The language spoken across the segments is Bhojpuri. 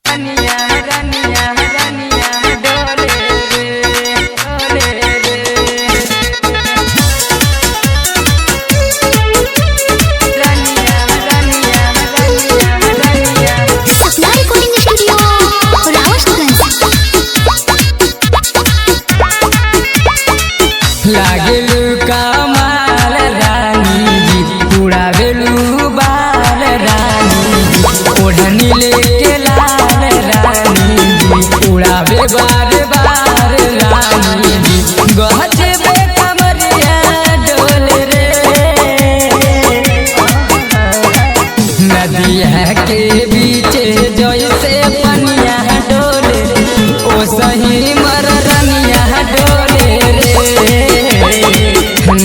रनिया रनिया रनिया डोले रे डोले रे रनिया रनिया रनिया रनिया सपना रिकॉर्डिंग स्टूडियो रावतगंज। लागलू कमाल रानी जी उड़ावेलू बाल रानी जी ओढ़नी लेके लाल रानी जी उड़ावे बार बार रानी जी गहजबे कमरिया डोल रे नदिया के बीच जैसे पनिया डोले ओ सही मर रनिया डोले रे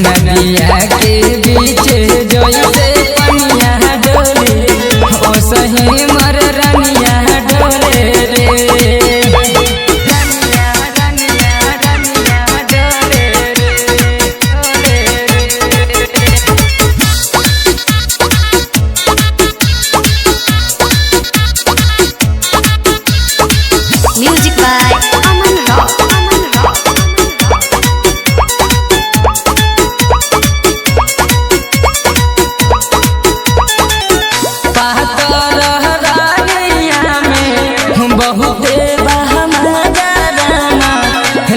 नदिया के बीच जैसे पनिया डोले ओ सही मर रनिया डोले रे रनिया रनिया रनिया डोले रे डोले रे म्यूजिक बाय अमन रॉक। पातर रानिया में बहुते बहमदाराना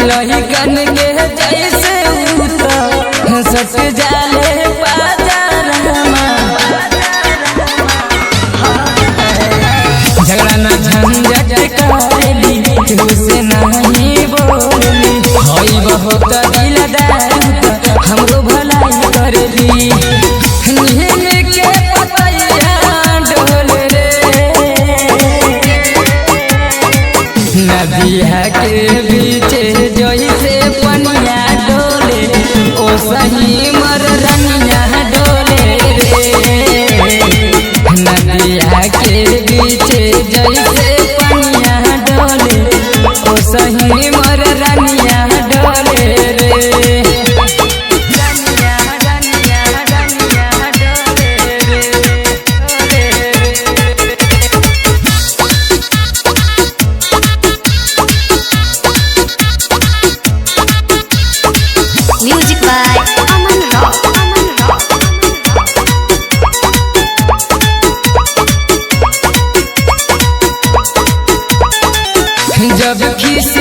लहिकन के जैसे उतर सट जाले पाजारामा झगड़ा ना झंझट करेली केहू से नहीं बोली हई बहुत दिलदार हमरो भलाई करेली नील के पतैया डोल रे नदिया के बीच जैसे पनिया डोले ओ सही मर रनिया डोले रे नदिया के बीच जैसे पनिया डोले ओ सही मर रनिया डोले रे रनिया रनिया रनिया डोले रे डोले रे म्यूजिक बाय अमन रॉक। जब खिस